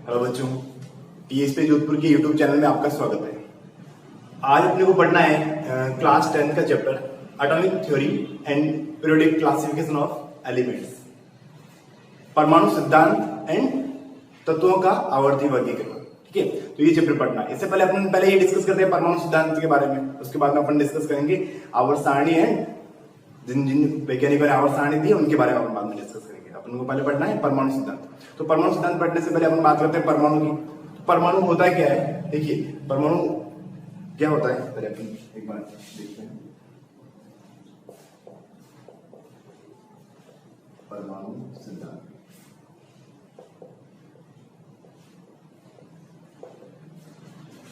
Hello बच्चों, TSP Jodhpur के YouTube channel में आपका स्वागत है। आज अपने को पढ़ना है क्लास 10 का chapter atomic theory and periodic classification of elements, परमाणु सिद्धांत एंड तत्वों का आवर्ती वर्गीकरण। ठीक है, तो ये चैप्टर पढ़ना है। इससे पहले अपन पहले ये डिस्कस करते हैं परमाणु सिद्धांत के बारे में, उसके बाद में अपन डिस्कस करेंगे आवर्त सारणी एंड जिन वैज्ञानिकों ने आवर्त सारणी दी उनके बारे में अपन बाद में डिस्कस करेंगे। अपन को पहले पढ़ना है परमाणु सिद्धांत। तो परमाणु सिद्धांत पढ़ने से पहले अपन बात करते हैं परमाणु की। तो परमाणु होता क्या है, देखिए परमाणु क्या होता है पहले अपन एक बार देखते हैं। परमाणु सिद्धांत,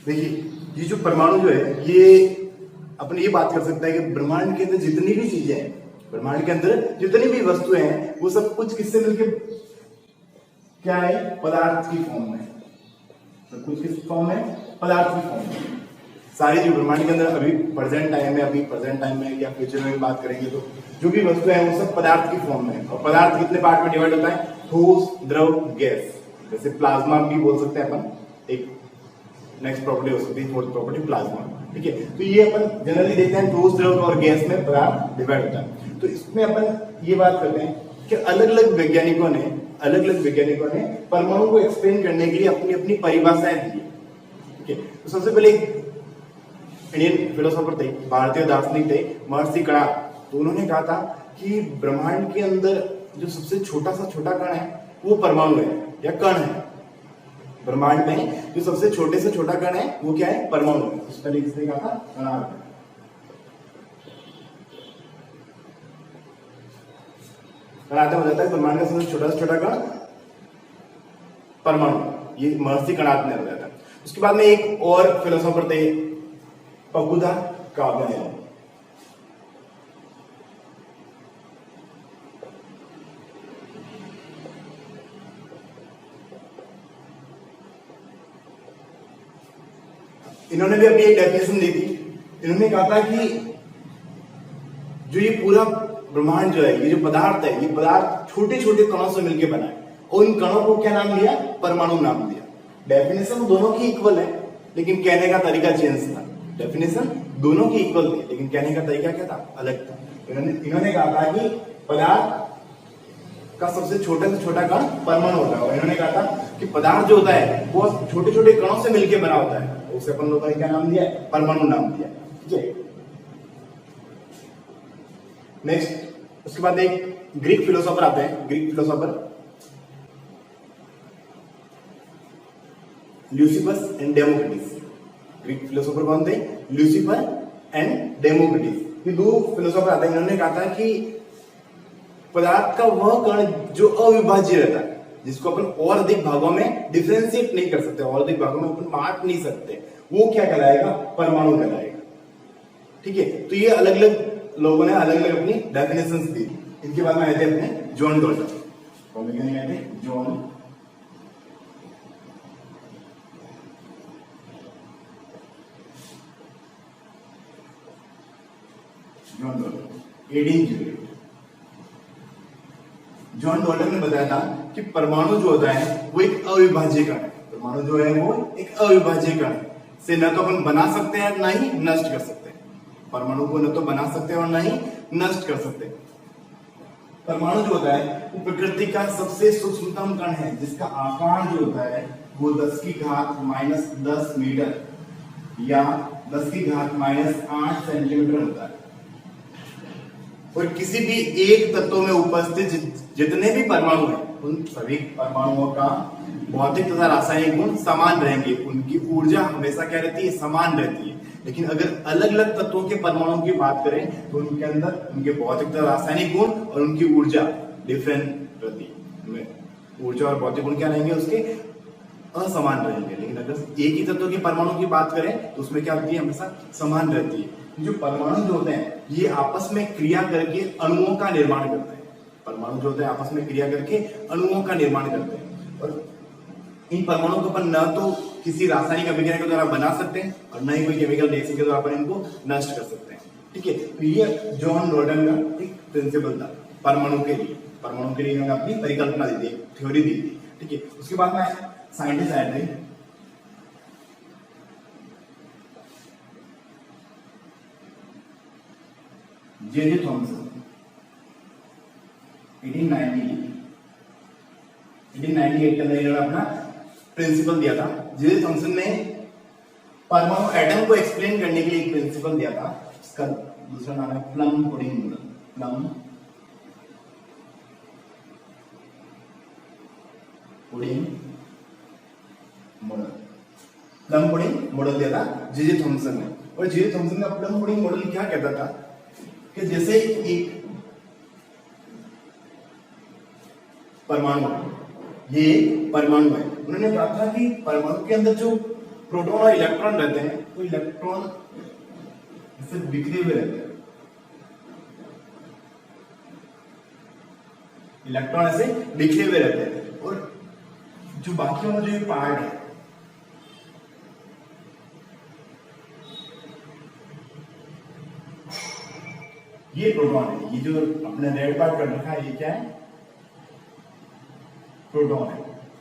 देखिए ये जो परमाणु जो है ये अपन ये बात कर सकते हैं कि ब्रह्मांड के अंदर जितनी भी चीजें हैं, ब्रह्मांड के अंदर जितनी भी वस्तुएं हैं वो सब कुछ किससे मिलकर क्या है, पदार्थ की फॉर्म में। सब कुछ किस फॉर्म में, पदार्थ की फॉर्म में। सारी जो ब्रह्मांड के अंदर अभी प्रेजेंट टाइम में या फ्यूचर में भी बात करेंगे तो जो भी वस्तुएं हैं वो सब पदार्थ की फॉर्म में। और पदार्थ कितने पार्ट में डिवाइड होता है, ठोस, द्रव, गैस। जैसे प्लाज्मा भी बोल सकते हैं अपन, एक नेक्स्ट प्रॉपर्टी हो सकती है फोर्थ प्रॉपर्टी प्लाज्मा। ठीक है, तो ये अपन जनरली देखते हैं ठोस, द्रव और गैस में पदार्थ डिवाइड होता है। तो इसमें अपन ये बात करते हैं कि अलग अलग वैज्ञानिकों ने परमाणु को एक्सप्लेन करने के लिए अपनी अपनी परिभाषाएं दी। ठीक है, तो सबसे पहले इंडियन फिलोसोफर थे, भारतीय दार्शनिक थे, महर्षि कणाद। तो उन्होंने कहा था कि ब्रह्मांड के अंदर जो सबसे छोटा सा छोटा कण है वो परमाणु है या कण है। ब्रह्मांड में जो सबसे छोटे से छोटा कण है वो क्या है, परमाणु है। इस पहले किसने कहा था, कणाद। कणाद हो जाता है ब्रह्मांड का सबसे छोटा से छोटा कण परमाणु, ये महर्षि कणाद ने बताया था। उसके बाद में एक और फिलोसोफर थे, पकुदा काबयान। इन्होंने भी अपनी एक डेफिनेशन दी थी। इन्होंने कहा था कि जो ये पूरा ब्रह्मांड जो है, ये जो पदार्थ है, ये पदार्थ छोटे छोटे कणों से मिलकर बना है। और उन कणों को क्या नाम दिया, परमाणु नाम दिया। डेफिनेशन दोनों की इक्वल है लेकिन कहने का तरीका चेंज था। डेफिनेशन दोनों की इक्वल थी लेकिन कहने का तरीका क्या था, अलग था। इन्होंने कहा था कि पदार्थ का सबसे छोटे से छोटा कण परमाणु होता है। और इन्होंने कहा था कि पदार्थ जो होता है वो छोटे छोटे कणों से मिलकर बना होता है। उसे अपन लोगों ने क्या नाम दिया, परमाणु नाम दिया। ठीक है, नेक्स्ट उसके बाद एक ग्रीक फिलोसोफर आते हैं, Greek philosopher Leucippus and Democritus. Greek philosopher कौन थे, ल्यूसिफर एंड डेमोक्रिटस। ये दो फिलोसोफर आते हैं। इन्होंने कहा था कि पदार्थ का वह कण जो अविभाज्य रहता है, जिसको अपन और अधिक भागों में डिफरेंशिएट नहीं कर सकते, और अधिक भागों में अपन बांट नहीं सकते, वो क्या कहलाएगा, परमाणु कहलाएगा। ठीक है, तो ये अलग अलग लोगों ने अलग अलग अपनी डेफिनेशंस दी। इनके बाद में आए थे अपने जॉन डॉल्टन। कौन आए थे, जॉन डॉल्टन, 1808। जॉन डॉल्टन ने बताया था कि परमाणु जो होता है वो एक अविभाज्य कण है। परमाणु जो है वो एक अविभाज्य कण है, से न तो अपन बना सकते हैं ना ही नष्ट कर सकते हैं। परमाणु को न तो बना सकते हैं और ना ही नष्ट कर सकते हैं। परमाणु जो होता है वो प्रकृति का सबसे सूक्ष्मतम कण है, जिसका आकार जो होता है वो 10 की घात -10 मीटर या 10 की घात -8 सेंटीमीटर होता है। और किसी भी एक तत्व में उपस्थित जितने भी परमाणु हैं उन सभी परमाणुओं का भौतिक तथा रासायनिक गुण समान रहेंगे। उनकी ऊर्जा हमेशा क्या रहती है, समान रहती है। लेकिन अगर अलग अलग तत्वों के परमाणुओं की बात करें तो उनके अंदर उनके भौतिक तथा रासायनिक गुण और उनकी ऊर्जा डिफरेंट रहती है। ऊर्जा और भौतिक गुण क्या रहेंगे, उसके असमान रहेंगे। लेकिन अगर एक ही तत्व के परमाणु की बात करें तो उसमें क्या होती है, हमेशा समान रहती है। जो परमाणु जो होते हैं ये आपस में क्रिया करके अणुओं का निर्माण करते हैं। परमाणु जो होते हैं आपस में क्रिया करके अणुओं का निर्माण करते हैं। और इन परमाणुओं को अपन न तो किसी रासायनिक अभिक्रिया के द्वारा बना सकते हैं और न ही कोई केमिकल रिएक्शन के द्वारा अपन इनको नष्ट कर सकते हैं। ठीक है, तो ये जॉन डॉल्टन का एक प्रिंसिपल था परमाणु के लिए। परमाणु के लिए इन्होंने अपनी परिकल्पना दी थी, थ्योरी दी थी। ठीक है, उसके बाद में साइंटिस्ट आए थे जे जे थॉमसन 1898 के अंदर इन्होंने अपना प्रिंसिपल दिया था। जे जे थॉमसन ने परमाणु एटम को एक्सप्लेन करने के लिए एक प्रिंसिपल दिया था, इसका दूसरा नाम है plum pudding model. Plum pudding model, plum pudding model दिया था जे जे थॉमसन ने। और जे जे थॉमसन का प्लम पुडिंग मॉडल क्या कहता था कि जैसे एक परमाणु, ये परमाणु है, उन्होंने कहा था कि परमाणु के अंदर जो प्रोटॉन और इलेक्ट्रॉन रहते हैं, तो इलेक्ट्रॉन ऐसे बिखरे हुए रहते हैं, इलेक्ट्रॉन ऐसे बिखरे हुए रहते हैं, और जो बाकी वाला जो ये पार्ट है, ये प्रोटॉन है। ये जो अपने रेड पार्ट कर रखा है, ये क्या है? प्रोटॉन है।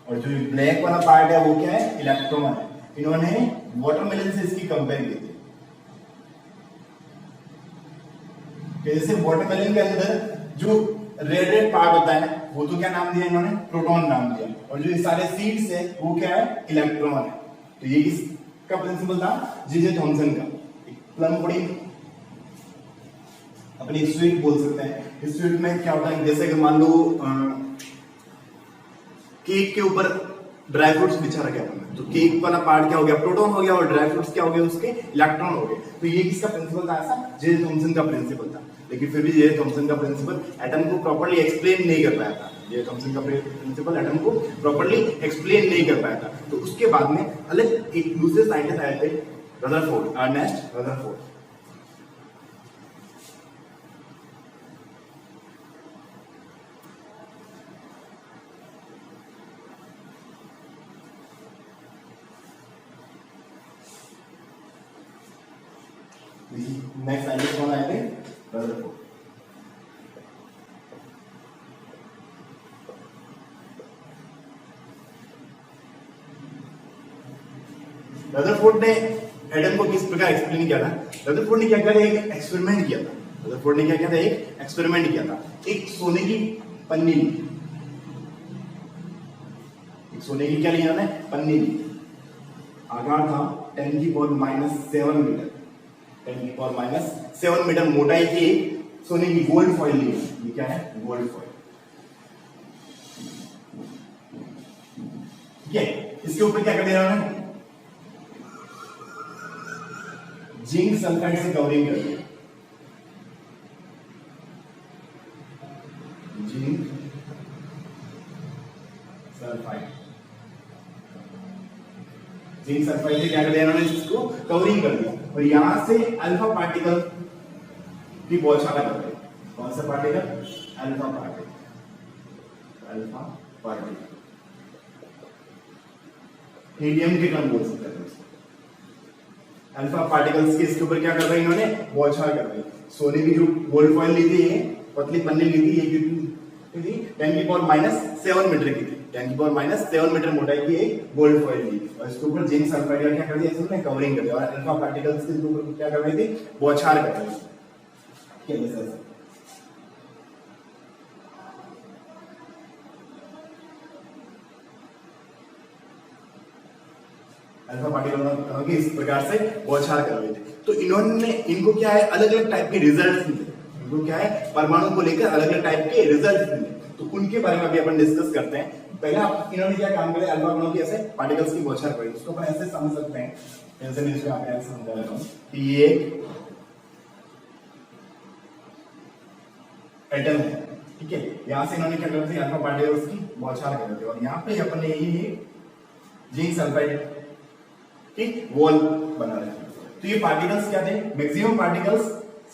और जो ब्लैक वाला पार्ट है वो क्या है? इलेक्ट्रॉन है। इन्होंने वाटरमेलन से इसकी कंपेयर की थी। जैसे वाटरमेलन के अंदर जो रेड रेड पार्ट होता है वो तो क्या नाम दिया इन्होंने? प्रोटॉन नाम दिया। और जो ये सारे सीड्स है वो क्या है? इलेक्ट्रॉन है। तो ये किसका प्रिंसिपल था? जे जे थॉमसन का। प्लम पुडिंग अपनी स्वीट बोल सकते हैं। इस स्वीट में क्या होता है, जैसे कि मान लो केक के ऊपर ड्राई फ्रूट्स बिछा रखे अपन, तो केक वाला पार्ट क्या हो गया? प्रोटॉन हो गया, और ड्राई फ्रूट्स क्या हो गए? उसके इलेक्ट्रॉन हो गए। तो ये किसका प्रिंसिपल था? ऐसा जे जे थॉमसन का प्रिंसिपल था। लेकिन फिर भी जे जे थॉमसन का प्रिंसिपल एटम को प्रॉपर्ली एक्सप्लेन नहीं कर पाया था। जे जे थॉमसन का प्रिंसिपल एटम को प्रॉपर्ली एक्सप्लेन नहीं कर पाया था। तो उसके बाद में अलग एक दूसरे साइंटिस्ट आए थे, Rutherford, Ernest Rutherford. Next scientist कौन आए थे? रदरफोर्ड। रदरफोर्ड ने एटम को किस प्रकार एक्सप्लेन किया था? रदरफोर्ड ने क्या किया था? एक एक्सपेरिमेंट किया था। रदरफोर्ड ने क्या किया था? एक एक्सपेरिमेंट किया था। एक सोने की पन्नी ली, एक सोने की क्या लिया उन्होंने? पन्नी ली। आकार था 10⁻⁷ मीटर, 10⁻⁷ मीटर मोटाई की सोने की गोल्ड फॉइल ली। ये क्या है? Gold foil. ठीक है, इसके ऊपर क्या कर दिया उन्होंने? जिंक सल्फाइड से कवरिंग कर दिया। जिंक सल्फाइड, जिंक सल्फाइड से क्या कर दिया इन्होंने? इसको कवरिंग कर दिया। और यहां से अल्फा पार्टिकल की बौछार कर दी। कौन सा particle? Alpha particle. Alpha particle helium के कण बोल सकते हैं। अल्फा पार्टिकल्स के इसके ऊपर क्या कर रहे हैं इन्होंने? बौछार कर रही। सोने की जो गोल्ड फॉइल ली थी, ये पतली पन्नी ली थी, ये कितनी थी? 10⁻⁷ मीटर की थी। 10⁻⁷ मीटर मोटाई की एक गोल्ड फॉइल थी। और इसके ऊपर जिंक सल्फाइड का क्या कर दिया? इसने कवरिंग कर दिया। और अल्फा पार्टिकल्स के ऊपर क्या कर रही थी? बौछार कर रही थी। अल्फा पार्टिकल की इस प्रकार से बौछार कर रहे थे। तो इन्होंने इनको क्या है? अलग अलग टाइप के रिजल्ट मिले। इनको क्या है? परमाणु को लेकर अलग अलग टाइप के रिजल्ट मिले। तो उनके बारे में अभी अपन डिस्कस करते हैं। पहले आप इन्होंने क्या काम किया? अल्फा कणों की ऐसे पार्टिकल्स की बौछार करी। उसको अपन ऐसे समझ सकते हैं, जैसे मैं इसको आपको ऐसे समझा रहा हूं कि ये एटम है। ठीक है, यहां से इन्होंने क्या कर रहे थे? अल्फा पार्टिकल्स की बौछार कर रहे थे। और यहाँ पे अपन ने ये जिंक सल्फाइड की वॉल बना रहे थे। तो ये पार्टिकल्स क्या थे? मैक्सिमम पार्टिकल्स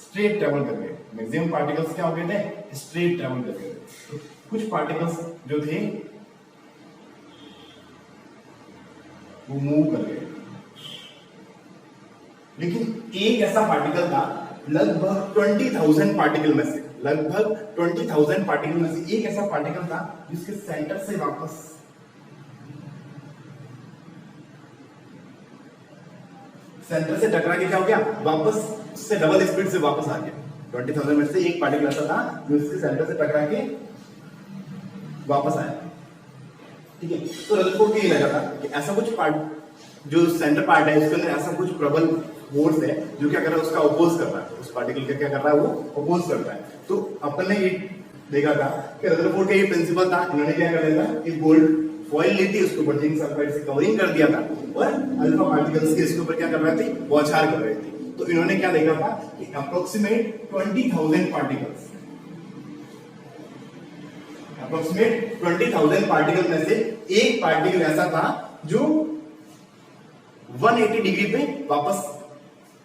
स्ट्रेट ट्रेवल कर गए। मैक्सिमम पार्टिकल्स क्या हो गए थे? स्ट्रेट ट्रेवल कर गए। तो कुछ पार्टिकल्स जो थे वो मूव कर गए। लेकिन एक ऐसा पार्टिकल था, लगभग 20,000 पार्टिकल में से, लगभग 20,000 पार्टिकल में से एक ऐसा पार्टिकल था जिसके सेंटर से वापस सेंटर से टकरा के क्या हो गया, वापस से डबल स्पीड से वापस आ गया। 20,000 में से एक पार्टिकल ऐसा था जो इसके सेंटर से टकरा के वापस आया। ठीक है, तो रदरफोर्ड को ये लगा था कि ऐसा कुछ पार्ट जो सेंटर पार्ट है उसके अंदर ऐसा कुछ प्रबल फोर्स है जो क्या कर रहा है, उसका अपोज कर रहा है, उस पार्टिकल का क्या कर रहा है, वो अपोज करता है। तो अपन ने ये देखा था कि रदरफोर्ड का ये प्रिंसिपल था, इन्होंने क्या कर दिया था, एक गोल्ड फॉइल ली थी, उसके ऊपर जिंक सल्फाइड से कवरिंग कर दिया था और अल्फा पार्टिकल्स के इसके ऊपर क्या कर रही थी, बौछार कर रही थी। तो इन्होंने क्या देखा था कि अप्रोक्सीमेट 20,000 पार्टिकल्स, अप्रोक्सीमेट 20,000 पार्टिकल में से एक पार्टिकल ऐसा था जो 180 डिग्री पे वापस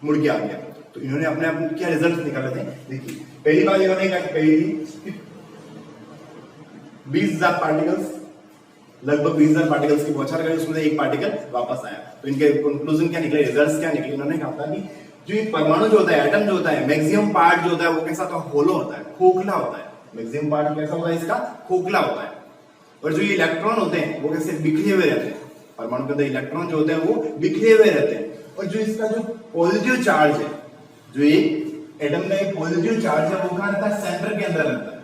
मुड़ के आ गया। तो इन्होंने अपने आप क्या रिजल्ट निकाले थे, देखिए पहली बार इन्होंने क्या कही थी, 20,000 पार्टिकल्स, लगभग 20,000 पार्टिकल्स की बौछार करी, उसमें एक पार्टिकल वापस आया। तो इनके कंक्लूजन क्या निकले, रिजल्ट्स क्या निकले, इन्होंने कहा था कि जो ये परमाणु जो होता है, एटम जो होता है, मैक्सिमम पार्ट जो होता है वो कैसा होता है, होलो होता है, खोखला होता है। मैक्सिमम पार्ट कैसा होता है, इसका खोखला होता है। और जो ये इलेक्ट्रॉन होते हैं वो कैसे बिखरे हुए रहते हैं, परमाणु के अंदर इलेक्ट्रॉन जो होते हैं वो बिखरे हुए रहते हैं। और जो इसका जो पॉजिटिव चार्ज है, जो ये एटम का एक पॉजिटिव चार्ज है वो कहां रहता है, सेंटर के अंदर रहता है।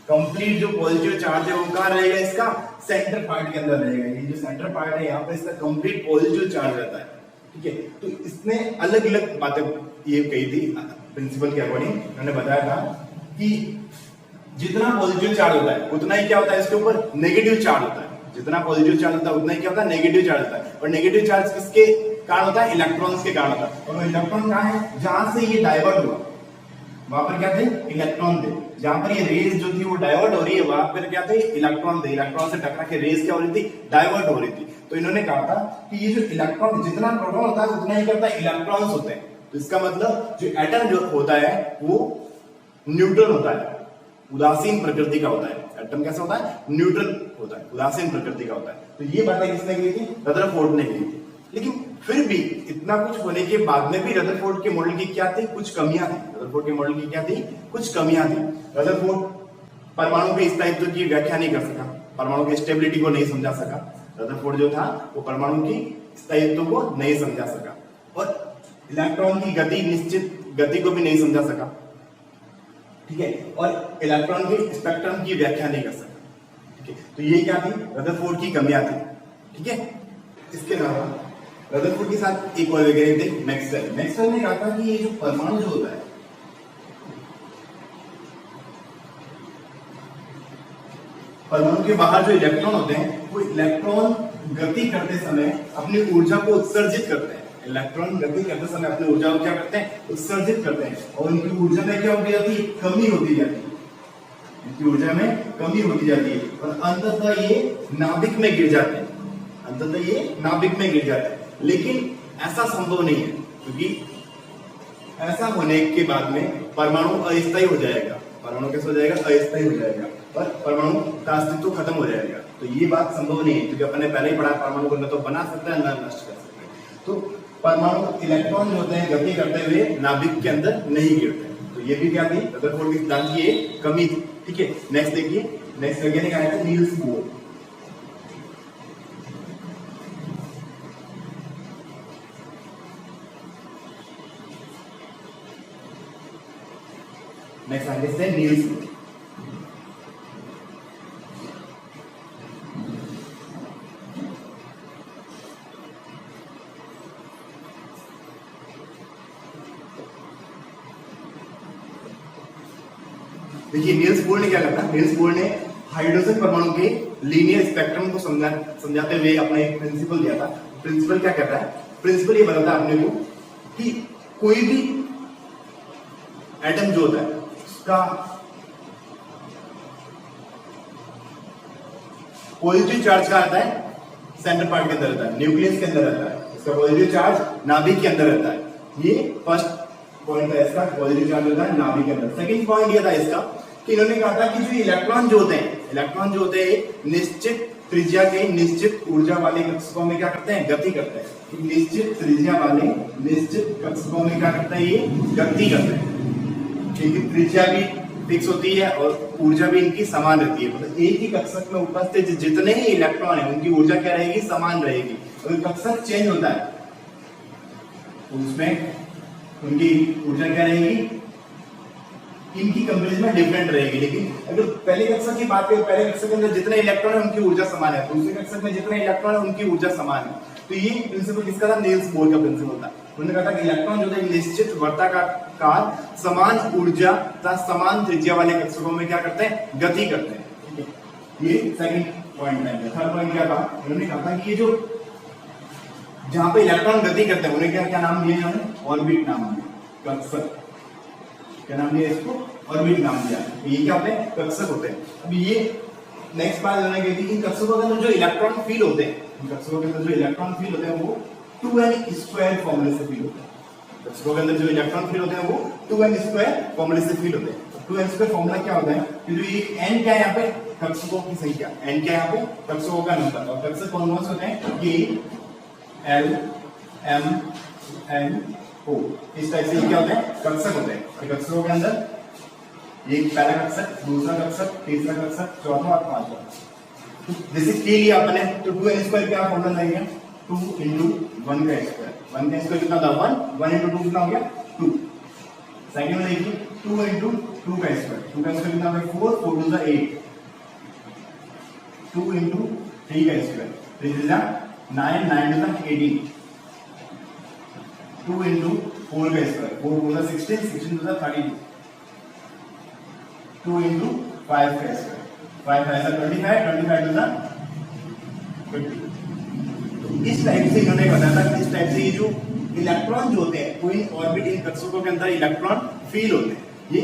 कंप्लीट जो पॉजिटिव चार्ज है वो कहां रहेगा, इसका सेंटर पार्ट के अंदर रहेगा। ये जो सेंटर पार्ट है यहाँ पे इसका कंप्लीट पॉजिटिव चार्ज रहता है। ठीक है, तो इसने अलग अलग बातें ये कही थी प्रिंसिपल के अकॉर्डिंग। उन्होंने बताया था कि जितना पॉजिटिव चार्ज होता है उतना ही क्या होता है, इसके ऊपर नेगेटिव चार्ज होता है। जितना पॉजिटिव चार्ज होता है उतना ही क्या होता है, नेगेटिव चार्ज होता है। और नेगेटिव चार्ज किसके कारण होता है, इलेक्ट्रॉन्स के कारण होता है। और वो इलेक्ट्रॉन कहां है, जहां से ये डाइवर्ट हुआ वहां पर क्या थे, इलेक्ट्रॉन थे। जहां पर ये रेज जो थी वो डाइवर्ट हो रही है, वहां पर क्या थे, इलेक्ट्रॉन थे। इलेक्ट्रॉन से टकरा के रेज क्या हो रही थी, डाइवर्ट हो रही थी। तो इन्होंने कहा था कि ये जो इलेक्ट्रॉन, जितना प्रोटॉन होता है उतना ही करता है इलेक्ट्रॉन्स होते हैं। तो इसका मतलब जो एटम जो होता है वो न्यूट्रल होता है, उदासीन प्रकृति का होता है। एटम कैसा होता है, न्यूट्रल होता है, उदासीन प्रकृति का होता है। तो ये बातें किसने की थी, रदरफोर्ड ने की थी। लेकिन फिर भी इतना कुछ होने के बाद में भी रदरफोर्ड के मॉडल की क्या थी, कुछ कमियां थी। रदरफोर्ड के मॉडल की क्या थी, कुछ कमियां थी। रदरफोर्ड परमाणु के स्थायित्व की व्याख्या नहीं कर सका, परमाणु की स्टेबिलिटी को नहीं समझा सका। रदरफोर्ड जो था वो परमाणु की स्थायित्व को नहीं समझा सका और इलेक्ट्रॉन की गति, निश्चित गति को भी नहीं समझा सका। ठीक है, और इलेक्ट्रॉन के स्पेक्ट्रम की व्याख्या नहीं कर सका। ठीक है, तो ये क्या थी, रदरफोर्ड की कमियां थी। ठीक है, इसके अलावा रदरफोर्ड के साथ एक और वैज्ञानिक थे, मैक्सवेल। मैक्सवेल ने कहा था कि ये जो परमाणु जो होता है, परमाणु के बाहर जो इलेक्ट्रॉन होते हैं वो इलेक्ट्रॉन गति करते समय अपनी ऊर्जा को उत्सर्जित करते हैं। इलेक्ट्रॉन गति करते समय अपनी ऊर्जा को क्या करते हैं, उत्सर्जित करते हैं। और उनकी ऊर्जा में क्या होती जाती है, कमी होती जाती है। उनकी ऊर्जा में कमी होती जाती है और अंततः ये नाभिक में गिर जाते हैं। अंततः ये नाभिक में गिर जाते हैं। लेकिन ऐसा संभव नहीं है, क्योंकि ऐसा होने के बाद में परमाणु अस्थायी हो जाएगा। परमाणु कैसे हो जाएगा, अस्थायी हो जाएगा और परमाणु का अस्तित्व खत्म हो जाएगा। तो ये बात संभव नहीं है, क्योंकि अपन ने पहले ही पढ़ा, परमाणु को न तो बना सकता है न नष्ट कर सकता है। तो परमाणु इलेक्ट्रॉन जो होते हैं गति करते हुए नाभिक के अंदर नहीं गिरते। तो ये भी क्या थी, रदरफोर्ड के सिद्धांत की एक कमी थी। ठीक है, नेक्स्ट देखिए, नेक्स्ट वैज्ञानिक आए थे नील्स बोर। नेक्स्ट साइंटिस्ट है नील्स बोर। देखिए नील्स बोर ने क्या करता है, नील्स बोर ने हाइड्रोजन परमाणु के लीनियर स्पेक्ट्रम को समझाते हुए अपना एक प्रिंसिपल दिया था। प्रिंसिपल क्या कहता है, प्रिंसिपल ये बताता है अपने को कि कोई भी एटम जो होता है उसका पॉजिटिव चार्ज कहां रहता है, सेंटर पार्ट के अंदर रहता है, न्यूक्लियस के अंदर रहता है। इसका पॉजिटिव चार्ज नाभिक के अंदर रहता है। ये फर्स्ट पॉइंट है इसका, पॉजिटिव चार्ज होता है नाभिक के अंदर। सेकंड पॉइंट ये था इसका कि इन्होंने कहा था कि जो इलेक्ट्रॉन जो होते हैं, इलेक्ट्रॉन जो होते हैं निश्चित त्रिज्या के निश्चित ऊर्जा वाले कक्षकों में क्या करते हैं, गति करते हैं। निश्चित त्रिज्या वाले निश्चित कक्षकों में क्या करते हैं, ये गति करते हैं। क्योंकि त्रिज्या भी फिक्स होती है और ऊर्जा भी इनकी समान रहती है। मतलब एक ही कक्षक में उपस्थित जितने ही इलेक्ट्रॉन है उनकी ऊर्जा क्या रहेगी, समान रहेगी। अगर कक्षक चेंज होता है तो उसमें उनकी ऊर्जा क्या रहेगी, इनकी कंपेरिजन में डिफरेंट रहेगी। लेकिन अगर पहले कक्षा की बात करें, पहले कक्षा के अंदर जितने इलेक्ट्रॉन है उनकी ऊर्जा समान है, दूसरे कक्षा में जितने इलेक्ट्रॉन है उनकी ऊर्जा समान है। तो ये प्रिंसिपल किसका था, नील्स बोर का प्रिंसिपल था। उन्होंने कहा था कि इलेक्ट्रॉन जो है निश्चित वर्ताकार समान ऊर्जा तथा समान त्रिज्या वाले कक्षकों में क्या करते हैं, गति करते हैं। ठीक है, ये सेकंड पॉइंट है। थर्ड पॉइंट क्या था, उन्होंने कहा था कि ये जो जहां पे इलेक्ट्रॉन गति करते हैं उन्हें क्या क्या नाम दिया, इन्होंने ऑर्बिट नाम दिया, कक्षक क्या नाम दिया इसको, ऑर्बिट नाम दिया। ये क्या होते हैं, कक्षक होते हैं। अब ये नेक्स्ट बात उन्होंने कही थी, इन कक्षकों के अंदर जो इलेक्ट्रॉन फील होते हैं, इन कक्षकों के अंदर जो इलेक्ट्रॉन फील होते हैं वो 2n² फॉर्मूले से फील होते हैं। कक्षकों के अंदर जो इलेक्ट्रॉन फील होते हैं वो 2n² फॉर्मूले से फील होते हैं। 2n² फॉर्मूला क्या होता है कि जो ये n क्या है यहाँ पे, कक्षकों की संख्या, n क्या है यहाँ पे, कक्षकों का नंबर। और कक्षक कौन कौन से होते हैं, K L M N O, इस टाइप से क्या होते हैं, कक्षक होते हैं। कक्षकों के अंदर एक पहला कक्षक, दूसरा कक्षक, तीसरा कक्षक, चौथा और पांचवा। जैसे के लिए अपने तो 2n² क्या फॉर्मूला लगेगा, 2 × 1 का स्क्वायर। 1 का स्क्वायर कितना था, 1, 1 × 2 कितना हो गया, 2। सेकंड में देखिए 2 × 2 का स्क्वायर, 2 का स्क्वायर कितना हो गया, 4, 4 × 8, 2 × 3 का स्क्वायर, 3 × 9, 9 × 18, 2 × 4 का स्क्वायर, 4 × 16, 16 × 32, 2 × 5 का स्क्वायर, 5 ऐसा 25, 25 × 50। इस टाइप से इन्होंने बताया था कि इस टाइप से ये जो इलेक्ट्रॉन जो होते हैं वो इन ऑर्बिट, इन कक्षकों के अंदर इलेक्ट्रॉन फील होते हैं। ये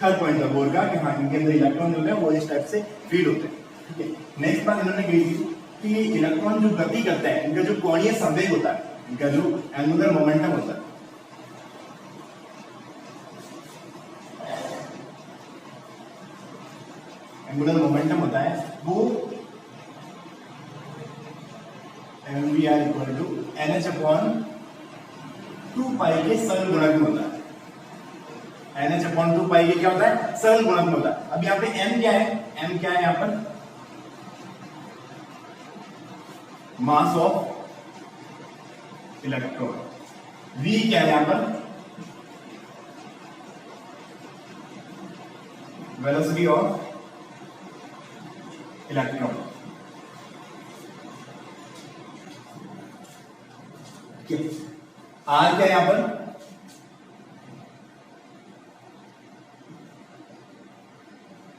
थर्ड पॉइंट था बोर का कि हाँ इनके अंदर इलेक्ट्रॉन जो है वो इस टाइप से फील होते हैं। ठीक है, नेक्स्ट बात इन्होंने कही थी कि ये इलेक्ट्रॉन जो गति करते हैं इनका जो कोणीय संवेग होता है, इनका जो एंगुलर मोमेंटम होता है, एंगुलर मोमेंटम होता है वो mvr = nh/2π के सरल गुणक में होता है। nh/2π के क्या होता है, सरल गुणक में होता है। अब यहाँ पे m क्या है, m क्या है यहाँ पर, मास ऑफ इलेक्ट्रॉन। v क्या है यहाँ पर, वेलोसिटी ऑफ इलेक्ट्रॉन। आर क्या है यहां पर,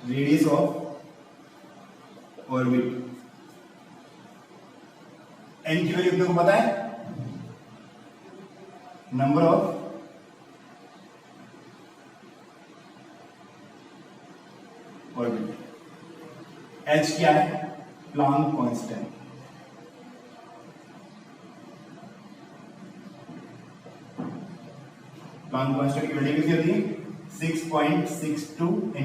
रेडियस ऑफ ऑर्बिट। एन की वैल्यू अपने को पता है, नंबर ऑफ ऑर्बिट। एच क्या है, प्लांक कांस्टेंट। प्लांक कांस्टेंट की वैल्यू कितनी होती है, 6.62 ×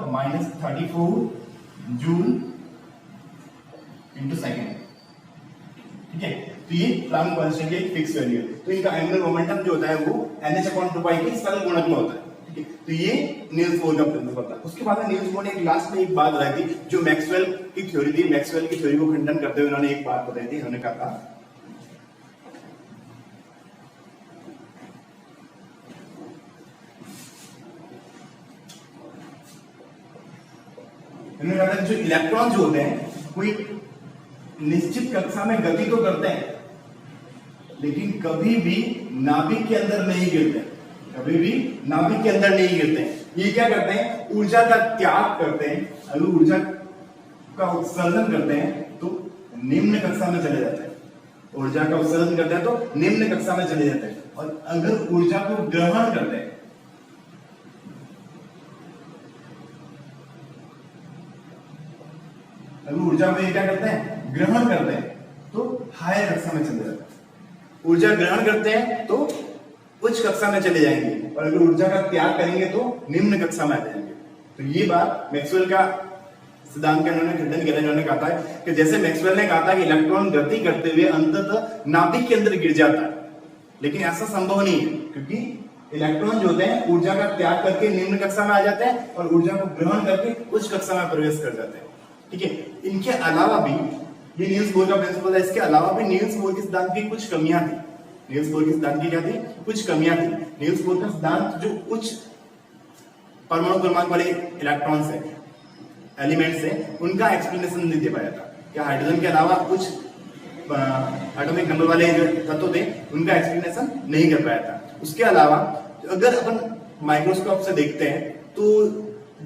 10⁻34 जूल × सेकेंड। ठीक है, तो ये प्लांक कांस्टेंट की एक फिक्स वैल्यू है। तो इनका एंगुलर मोमेंटम जो होता है वो nh/2π के सरल गुणक में होता है। ठीक है, तो ये नील्स बोर का प्रिंसिपल था। उसके बाद नील्स बोर ने एक लास्ट में एक बात बताई थी जो मैक्सवेल की थ्योरी थी। मैक्सवेल की थ्योरी को खंडन करते हुए उन्होंने एक बात बताई थी। उन्होंने कहा था जो इलेक्ट्रॉन जो होते हैं कोई निश्चित कक्षा में गति तो करते हैं लेकिन कभी भी नाभिक के अंदर नहीं गिरते, कभी भी नाभिक के अंदर नहीं गिरते हैं। ये क्या करते हैं, ऊर्जा का त्याग करते हैं। अगर ऊर्जा का उत्सर्जन करते हैं तो निम्न कक्षा में चले जाते हैं, ऊर्जा का उत्सर्जन करते हैं तो निम्न कक्षा में चले जाते हैं। और अगर ऊर्जा को ग्रहण करते हैं, अगर ऊर्जा को क्या करते हैं, ग्रहण करते हैं तो हायर कक्षा में चले जाते हैं। ऊर्जा ग्रहण करते हैं तो उच्च कक्षा में चले जाएंगे और अगर ऊर्जा का त्याग करेंगे तो निम्न कक्षा में आ जाएंगे। तो ये बात मैक्सवेल का सिद्धांत का इन्होंने खंडन किया। इन्होंने कहा था कि जैसे मैक्सवेल ने कहा था कि इलेक्ट्रॉन गति करते हुए अंततः नाभिक के अंदर गिर जाता है, लेकिन ऐसा संभव नहीं है क्योंकि इलेक्ट्रॉन जो होते हैं ऊर्जा का त्याग करके निम्न कक्षा में आ जाते हैं और ऊर्जा को ग्रहण करके उच्च कक्षा में प्रवेश कर जाते हैं। ठीक है, इनके अलावा भी ये नील्स बोर का प्रिंसिपल है। इसके अलावा भी नील्स बोर के सिद्धांत की कुछ कमियां थी। नील्स बोर के सिद्धांत की क्या थी, कुछ कमियां थी। नील्स बोर का सिद्धांत जो उच्च परमाणु क्रमांक वाले इलेक्ट्रॉन्स है, एलिमेंट्स है, उनका एक्सप्लेनेशन नहीं दे पाया था। क्या हाइड्रोजन के अलावा कुछ एटॉमिक नंबर वाले जो तत्व थे उनका एक्सप्लेनेशन नहीं कर पाया था। उसके अलावा अगर अपन माइक्रोस्कोप से देखते हैं तो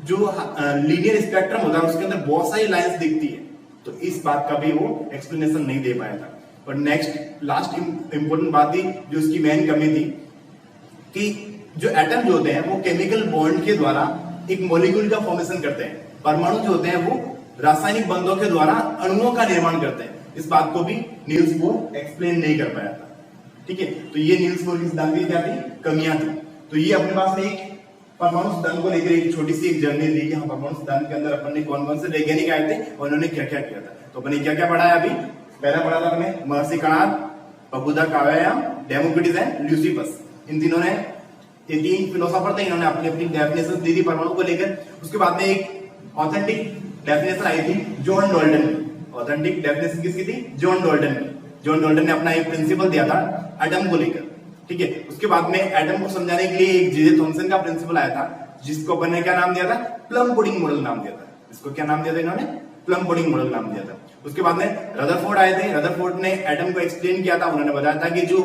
जो लीनियर स्पेक्ट्रम होता है उसके अंदर बहुत सारी लाइंस दिखती है, तो इस बात का भी वो एक्सप्लेनेशन नहीं दे पाया था। और नेक्स्ट लास्ट इंपॉर्टेंट बात थी जो उसकी मेन कमी थी कि जो एटम जो होते हैं वो केमिकल बॉन्ड के द्वारा एक मॉलिक्यूल का फॉर्मेशन करते हैं, परमाणु जो होते हैं वो रासायनिक बंधों के द्वारा अणुओं का निर्माण करते हैं। इस बात को भी नील्स बोर एक्सप्लेन नहीं कर पाया था। ठीक है, तो ये नील्स बोर की सिद्धांत की क्या थी, कमियां थी। तो ये अपने पास में एक परमाणु सिद्धांत को लेकर एक छोटी सी एक जर्नी दी कि हाँ परमाणु सिद्धांत के अंदर अपन ने कौन कौन से वैज्ञानिक आए थे और उन्होंने क्या क्या किया था। तो अपन ने क्या क्या पढ़ा है अभी, पहला पढ़ा था अपने महर्षि कणाद, प्रबुद्ध काव्यायाम, डेमोक्रिटस एंड ल्यूसिफस। इन तीनों ने, ये तीन फिलोसोफर थे, इन्होंने अपनी अपनी डेफिनेशन दी थी परमाणु को लेकर। उसके बाद में एक ऑथेंटिक डेफिनेशन आई थी जॉन डॉल्टन की। ऑथेंटिक डेफिनेशन किसकी थी, जॉन डॉल्टन की। जॉन डॉल्टन ने अपना एक प्रिंसिपल दिया था एटम को लेकर। ठीक है, उसके बाद में एटम को समझाने के लिए एक जे थॉमसन का प्रिंसिपल आया था, जिसको अपन ने क्या नाम दिया था, प्लम पुडिंग मॉडल नाम दिया था। इसको क्या नाम दिया था इन्होंने, प्लम पुडिंग मॉडल नाम दिया था। उसके बाद में रदरफोर्ड आए थे, रदरफोर्ड ने एटम को एक्सप्लेन किया था। उन्होंने बताया था कि जो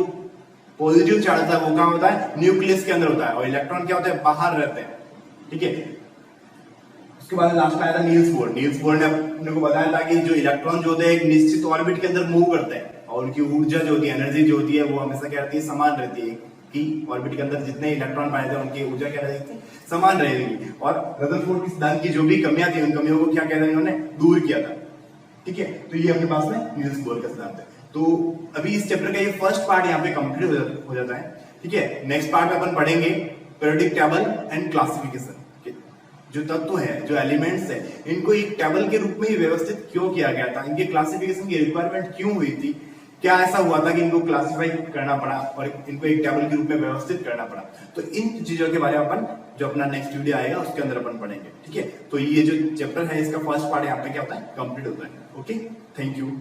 पॉजिटिव चार्ज था वो कहां होता है, न्यूक्लियस के अंदर होता है, और इलेक्ट्रॉन क्या होते हैं, बाहर रहते हैं। ठीक है, उसके बाद लास्ट में आया था नील्स बोर। नील्स बोर ने अपने को बताया था कि जो इलेक्ट्रॉन जो होते हैं एक निश्चित ऑर्बिट के अंदर मूव करते हैं, और उनकी ऊर्जा जो होती है, एनर्जी जो होती है, वो हमेशा क्या रहती है, समान रहती है। कि ऑर्बिट के अंदर जितने इलेक्ट्रॉन पाए थे उनकी ऊर्जा क्या रहेगी, समान रहेगी। और रदरफोर्ड के सिद्धांत की जो भी कमियां थी उन कमियों को क्या कहते हैं, इन्होंने दूर किया था। ठीक है, तो ये अपने पास में नील्स बोर का सिद्धांत है। तो अभी इस चैप्टर का ये फर्स्ट पार्ट यहाँ पे कंप्लीट हो जाता है। ठीक है, नेक्स्ट पार्ट में अपन पढ़ेंगे पीरियोडिक टेबल एंड क्लासिफिकेशन। जो तत्व है, जो एलिमेंट्स है, इनको एक टेबल के रूप में ही व्यवस्थित क्यों किया गया था, इनके क्लासिफिकेशन की रिक्वायरमेंट क्यों हुई थी, क्या ऐसा हुआ था कि इनको क्लासिफाई करना पड़ा और इनको एक टेबल के रूप में व्यवस्थित करना पड़ा। तो इन चीजों के बारे में अपन जो अपना नेक्स्ट वीडियो आएगा उसके अंदर अपन पढ़ेंगे। ठीक है, तो ये जो चैप्टर है इसका फर्स्ट पार्ट यहाँ पे क्या होता है, कंप्लीट होता है। Okay, thank you.